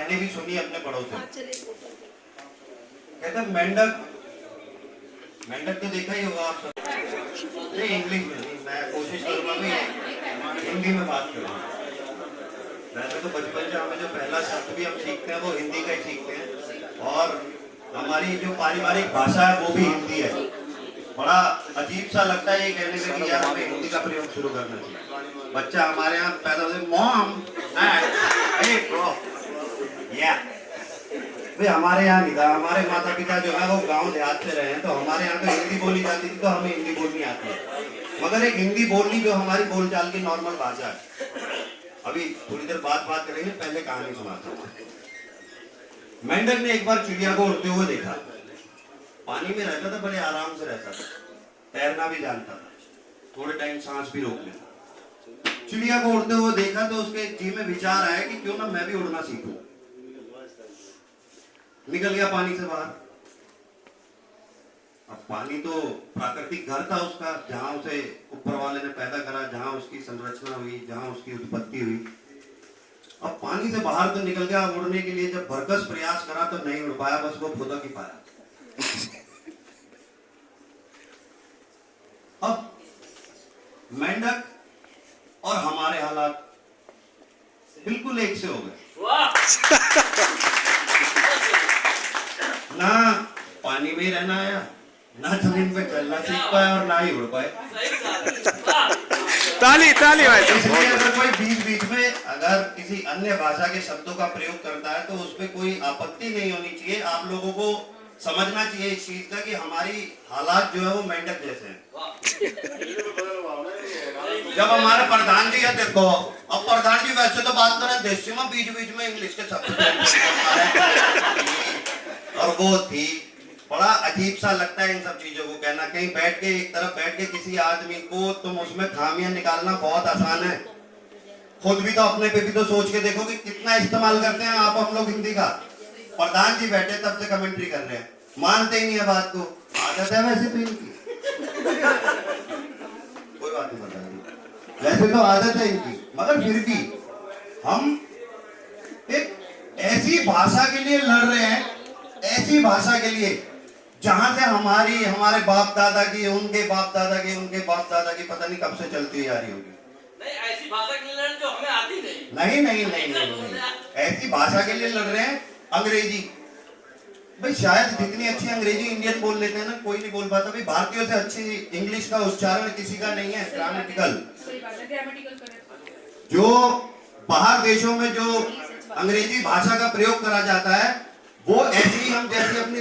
मैंने भी सुनी अपने बड़ों से। कहते मेंढक, मेंढक तो देखा ही होगा आप सब। नहीं इंग्लिश में नहीं, मैं कोशिश करूंगा कि हिंदी में बात करूँ। वैसे तो बचपन से हमें जो पहला शब्द भी हम सीखते हैं वो हिंदी का ही सीखते हैं, और हमारी जो पारिवारिक भाषा है वो भी हिंदी है। बड़ा अजीब सा लगता है ये कहने में कि यार हमें हिंदी का प्रयोग शुरू करना चाहिए। बच्चा हमारे यहाँ पैदा होते मॉम, भाई हमारे यहाँ नहीं था, हमारे माता पिता जो है वो गांव देहात से रहे हैं, तो हमारे यहाँ तो हिंदी बोली जाती थी, तो हमें हिंदी बोलनी आती है। मगर एक हिंदी बोलनी जो हमारी बोलचाल की नॉर्मल भाषा है। अभी थोड़ी देर बात करेंगे, पहले कहानी सुनाता हूँ। मेंढक ने एक बार चिड़िया को उड़ते हुए देखा। पानी में रहता था, बड़े आराम से रहता था, तैरना भी जानता था, थोड़े टाइम सांस भी रोक लेता। चिड़िया को उड़ते हुए देखा तो उसके जी में विचार आया कि क्यों ना मैं भी उड़ना सीखूं। निकल गया पानी से बाहर। अब पानी तो प्राकृतिक घर था उसका, जहां उसे ऊपर वाले ने पैदा करा, जहां उसकी संरचना हुई, जहां उसकी उत्पत्ति हुई। अब पानी से बाहर तो निकल गया, उड़ने के लिए जब भरकस प्रयास करा तो नहीं उड़ पाया, बस वो खुदा की पाया। अब मेंढक और हमारे हालात बिल्कुल एक से हो गए। ना पानी में ही रहना आया, ना जमीन पे चलना सीख पाया, और ना ही उड़ पाए। ताली ताली भाई। इसलिए अगर कोई बीच बीच में अगर किसी अन्य भाषा के शब्दों का प्रयोग करता है तो उसमें कोई आपत्ति नहीं होनी चाहिए। आप लोगों को समझना चाहिए इस चीज का कि हमारी हालात जो है वो मेंढक जैसे हैं। जब हमारे प्रधान जी है, देखो अब प्रधान जी वैसे तो बात करें देसी में, बीच बीच में इंग्लिश के शब्द और वो थी। बड़ा अजीब सा लगता है इन सब चीजों को कहना। कहीं बैठ के एक तरफ बैठ के किसी आदमी को तुम उसमें खामियां निकालना बहुत आसान है। खुद भी तो अपने पे भी तो सोच के देखो कि कितना इस्तेमाल करते हैं आप हम लोग हिंदी का। प्रधान जी बैठे तब से कमेंट्री कर रहे हैं, मानते ही नहीं है बात को। आदत है वैसे तो इनकी, कोई बात नहीं बता रही, वैसे तो आदत है इनकी, मगर फिर भी हम एक ऐसी भाषा के लिए लड़ रहे हैं, ऐसी भाषा के लिए जहां से हमारे बाप दादा की, उनके बाप दादा की, उनके बाप दादा की पता नहीं कब से चलती आ रही होगी। नहीं ऐसी भाषा के लिए लड़ जो हमें आती नहीं। नहीं, ऐसी भाषा के लिए लड़ रहे हैं। अंग्रेजी, भाई शायद जितनी अच्छी अंग्रेजी इंडियन बोल लेते हैं ना, कोई नहीं बोल पाता। भाई भारतीयों से अच्छी इंग्लिश का उच्चारण किसी का नहीं है। ग्रामेटिकल जो बाहर देशों में जो अंग्रेजी भाषा का प्रयोग करा जाता है, वो ऐसी ही हम जैसे अपनी